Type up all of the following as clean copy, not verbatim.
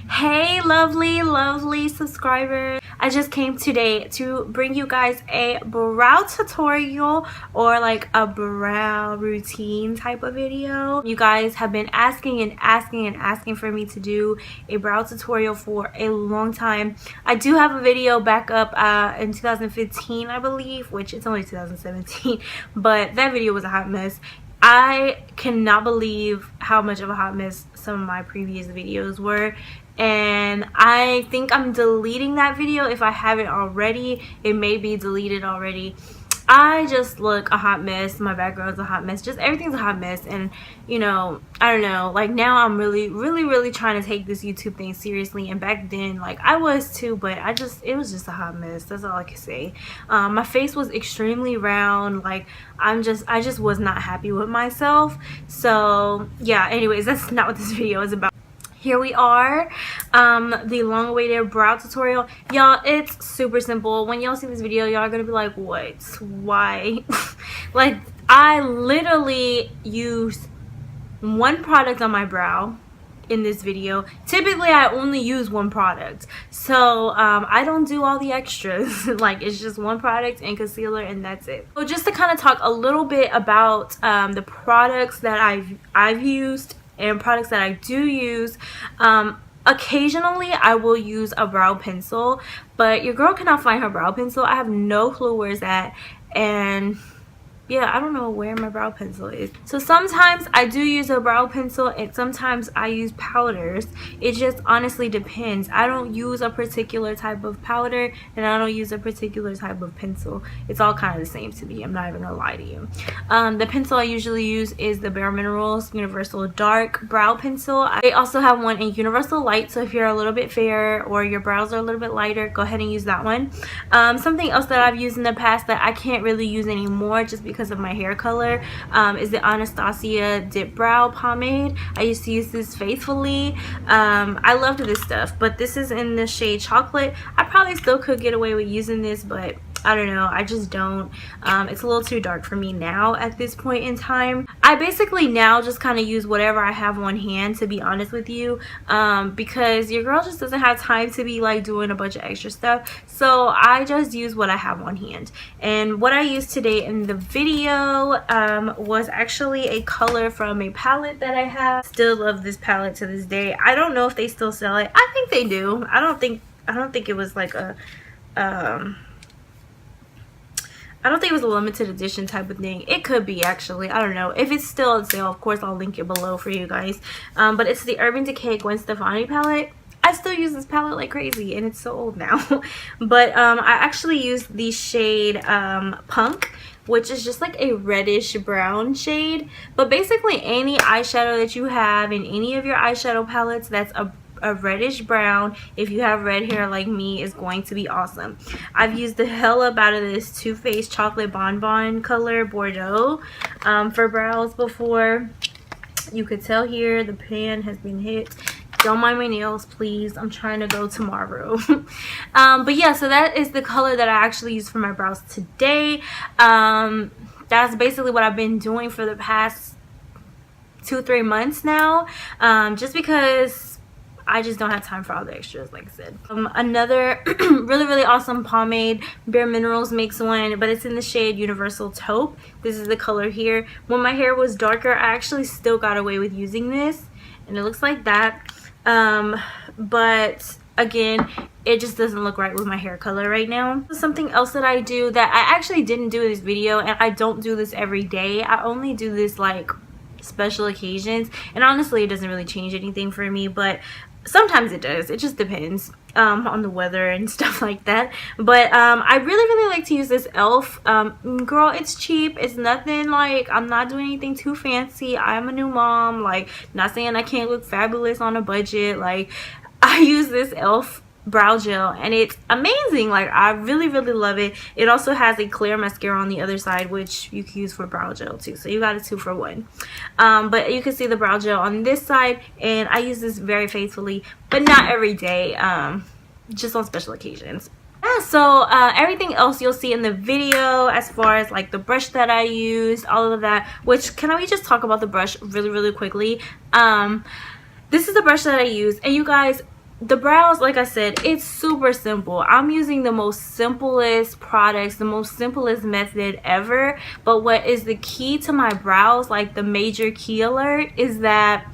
Hey lovely subscribers, I just came today to bring you guys a brow tutorial or like a brow routine type of video. You guys have been asking for me to do a brow tutorial for a long time. I do have a video back up in 2015 I believe, which it's only 2017, but that video was a hot mess. I cannot believe how much of a hot mess some of my previous videos were, and I think I'm deleting that video. If I haven't already, it may be deleted already. I just look a hot mess. My background's a hot mess. Just everything's a hot mess. And you know, I don't know, like now I'm really trying to take this YouTube thing seriously, and back then like I was too, but it was just a hot mess. That's all I can say. My face was extremely round. Like I just was not happy with myself. So yeah, anyways, that's not what this video is about. Here we are, the long-awaited brow tutorial. Y'all, it's super simple. When y'all see this video, y'all are gonna be like, what? Why? Like, I literally use one product on my brow in this video. Typically I only use one product, so I don't do all the extras. Like, it's just one product and concealer, and that's it. So just to kind of talk a little bit about the products that I've used and products that I do use. Occasionally I will use a brow pencil, but your girl cannot find her brow pencil. I have no clue where it's at, and yeah, I don't know where my brow pencil is. So sometimes I do use a brow pencil, and sometimes I use powders. It just honestly depends. I don't use a particular type of powder, and I don't use a particular type of pencil. It's all kind of the same to me. I'm not even gonna lie to you. The pencil I usually use is the Bare Minerals Universal Dark Brow Pencil. I also have one in Universal Light, so if you're a little bit fair or your brows are a little bit lighter, go ahead and use that one. Something else that I've used in the past that I can't really use anymore just because of my hair color is the Anastasia Dip Brow Pomade. I used to use this faithfully. I loved this stuff, but this is in the shade Chocolate. I probably still could get away with using this, but I don't know, I just don't. It's a little too dark for me now at this point in time. I basically now just kind of use whatever I have on hand, to be honest with you, because your girl just doesn't have time to be like doing a bunch of extra stuff. So I just use what I have on hand. And what I used today in the video was actually a color from a palette that I have. Still love this palette to this day. I don't know if they still sell it. I think they do. I don't think it was like a I don't think it was a limited edition type of thing. It could be, actually. I don't know. If it's still on sale, of course, I'll link it below for you guys. But it's the Urban Decay Gwen Stefani palette. I still use this palette like crazy, and it's so old now. But I actually used the shade Punk, which is just like a reddish brown shade. But basically, any eyeshadow that you have in any of your eyeshadow palettes that's a reddish brown, if you have red hair like me, is going to be awesome. I've used the hell up out of this Too Faced Chocolate Bonbon color Bordeaux for brows before. You could tell here the pan has been hit. Don't mind my nails, please. I'm trying to go tomorrow. But yeah, so that is the color that I actually used for my brows today. That's basically what I've been doing for the past 2-3 months now, just because I just don't have time for all the extras, like I said. Another really awesome pomade, Bare Minerals makes one, but it's in the shade Universal Taupe. This is the color here. When my hair was darker, I actually still got away with using this, and it looks like that. But again, it just doesn't look right with my hair color right now. Something else that I do that I actually didn't do in this video, and I don't do this every day. I only do this like special occasions, and honestly it doesn't really change anything for me, but sometimes it does. It just depends on the weather and stuff like that. But I really like to use this e.l.f. Girl, it's cheap. It's nothing like, I'm not doing anything too fancy. I'm a new mom. Like, not saying I can't look fabulous on a budget. Like, I use this e.l.f. brow gel, and it's amazing. Like, I really love it. It also has a clear mascara on the other side, which you can use for brow gel too, so you got a 2 for 1. But you can see the brow gel on this side, and I use this very faithfully, but not every day, just on special occasions. Yeah, so everything else you'll see in the video, as far as like the brush that I used, all of that. Which, can we just talk about the brush really quickly? This is the brush that I use, and you guys, the brows, like I said, it's super simple. I'm using the most simplest products, the most simplest method ever. But what is the key to my brows, like the major key alert, is that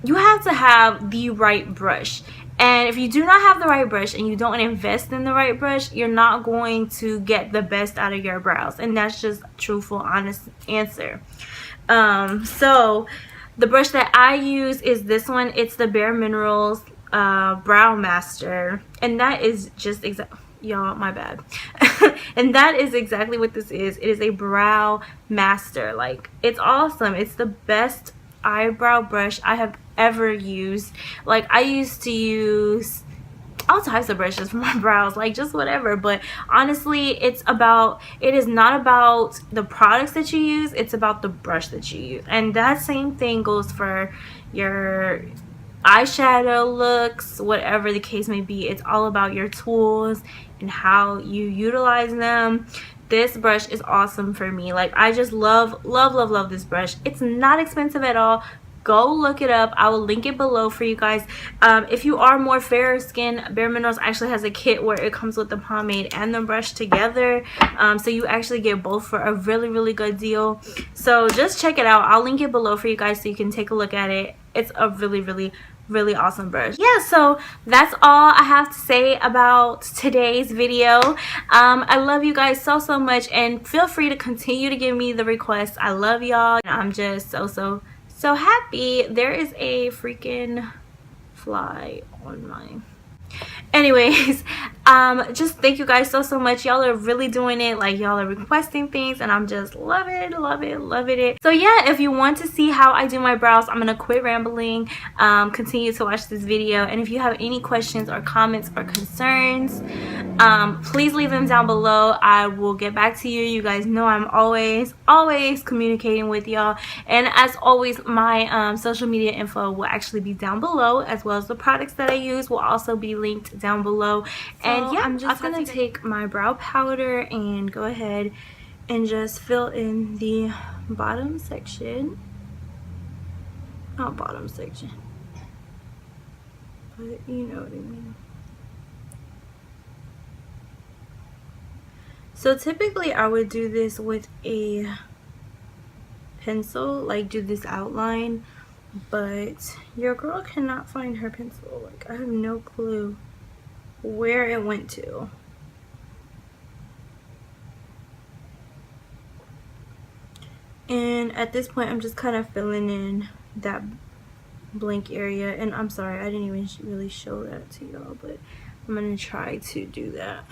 you have to have the right brush. And if you do not have the right brush and you don't invest in the right brush, you're not going to get the best out of your brows. And that's just a truthful, honest answer. So the brush that I use is this one. It's the Bare Minerals Brow Master, and that is just y'all, my bad. And that is exactly what this is. It is a brow master. Like, it's awesome. It's the best eyebrow brush I have ever used. Like, I used to use all types of brushes for my brows, like just whatever, but honestly it is not about the products that you use, it's about the brush that you use. And that same thing goes for your eyeshadow looks, whatever the case may be. It's all about your tools and how you utilize them. This brush is awesome for me. Like, I just love this brush. It's not expensive at all. Go look it up. I will link it below for you guys. If you are more fair skin, Bare Minerals actually has a kit where it comes with the pomade and the brush together. So you actually get both for a really good deal. So just check it out. I'll link it below for you guys so you can take a look at it. It's a really awesome brush. Yeah, so that's all I have to say about today's video. I love you guys so much, and feel free to continue to give me the requests. I love y'all. I'm just so happy. There is a freaking fly on my... Anyways, just thank you guys so much. Y'all are really doing it. Like, y'all are requesting things, and I'm just loving it. So yeah, if you want to see how I do my brows, I'm gonna quit rambling. Continue to watch this video, and if you have any questions or comments or concerns, please leave them down below. I will get back to you. You guys know I'm always communicating with y'all. And as always, my social media info will actually be down below, as well as the products that I use will also be linked down below. And yeah, I'm just gonna take my brow powder and go ahead and just fill in the bottom section. Not bottom section, but you know what I mean. So typically I would do this with a pencil, like do this outline, but your girl cannot find her pencil. Like, I have no clue where it went to. And at this point I'm just kind of filling in that blank area. And I'm sorry, I didn't even really show that to y'all, but I'm gonna try to do that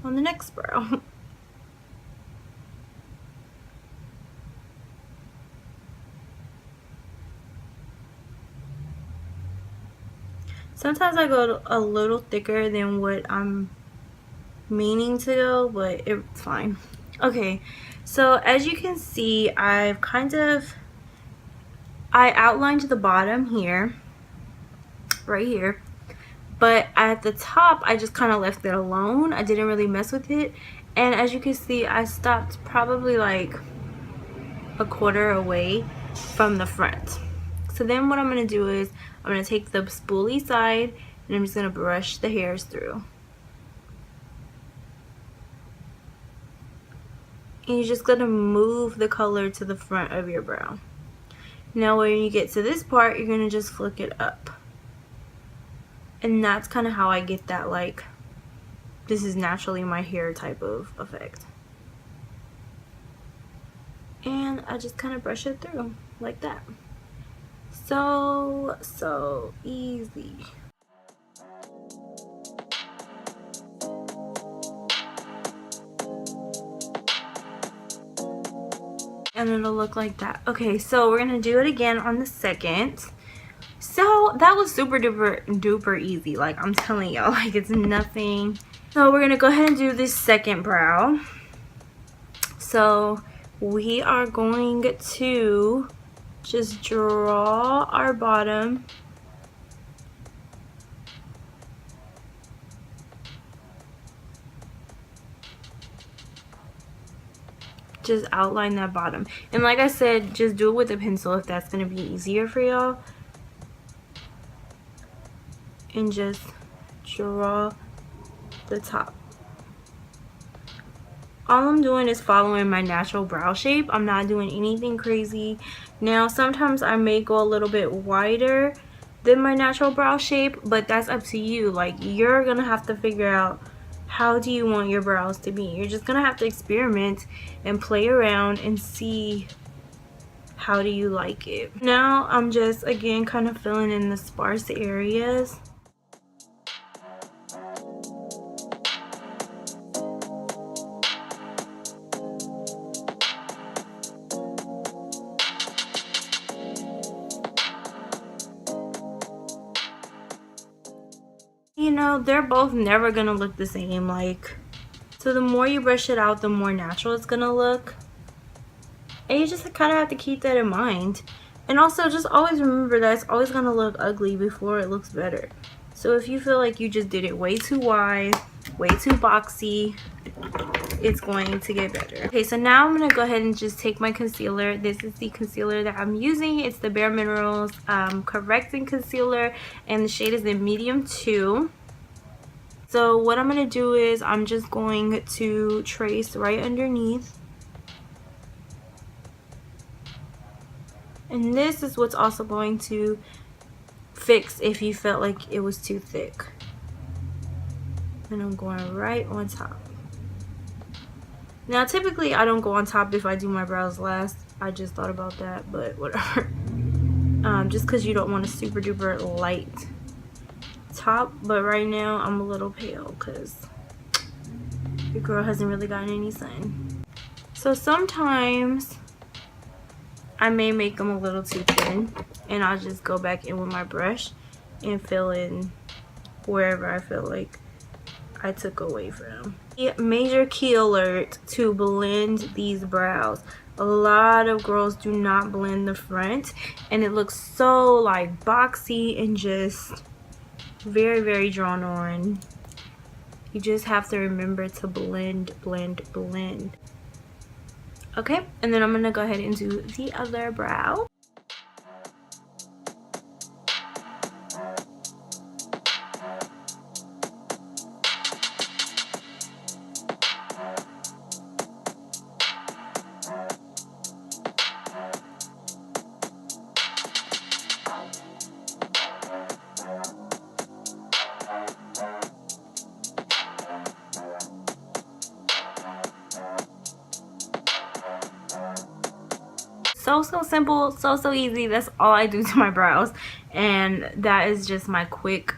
on the next brow. Sometimes I go a little thicker than what I'm meaning to go, but it's fine. Okay, so as you can see, I outlined the bottom here, right here, but at the top I just kind of left it alone. I didn't really mess with it. And as you can see, I stopped probably like a quarter away from the front. So then what I'm going to do is I'm going to take the spoolie side and I'm just going to brush the hairs through. And you're just going to move the color to the front of your brow. Now when you get to this part, you're going to just flick it up. And that's kind of how I get that, like, this is naturally my hair type of effect. And I just kind of brush it through like that. So easy. And it'll look like that. Okay, so we're gonna do it again on the second. So that was super duper easy. Like, I'm telling y'all, like, it's nothing. So we're gonna go ahead and do this second brow. So we are going to just draw our bottom. Just outline that bottom. And like I said, just do it with a pencil if that's going to be easier for y'all. and just draw the top. All I'm doing is following my natural brow shape. I'm not doing anything crazy. Now sometimes I may go a little bit wider than my natural brow shape, but that's up to you. Like, you're gonna have to figure out how do you want your brows to be. You're just gonna have to experiment and play around and see how do you like it. Now I'm just again kind of filling in the sparse areas. You know, they're both never gonna look the same. Like, so the more you brush it out, the more natural it's gonna look. And you just kind of have to keep that in mind. And also just always remember that it's always gonna look ugly before it looks better. So if you feel like you just did it way too wide, way too boxy, it's going to get better. Okay, so now I'm gonna go ahead and just take my concealer. This is the concealer that I'm using. It's the Bare Minerals Correcting Concealer, and the shade is in medium 2. So what I'm gonna do is I'm just going to trace right underneath. And this is what's also going to fix if you felt like it was too thick. And I'm going right on top. Now typically I don't go on top if I do my brows last. I just thought about that, but whatever. Just because you don't want a super duper light top. But right now I'm a little pale because your girl hasn't really gotten any sun. So sometimes I may make them a little too thin, and I'll just go back in with my brush and fill in wherever I feel like I took away from. Major key alert to blend these brows. A lot of girls do not blend the front, and it looks so like boxy and just very, very drawn on. You just have to remember to blend, blend, blend. Okay, and then I'm gonna go ahead and do the other brow. So simple, so easy. That's all I do to my brows, and that is just my quick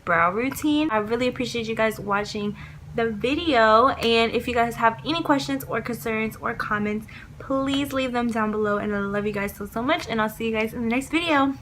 brow routine. I really appreciate you guys watching the video, and if you guys have any questions or concerns or comments, please leave them down below, and I love you guys so much, and I'll see you guys in the next video.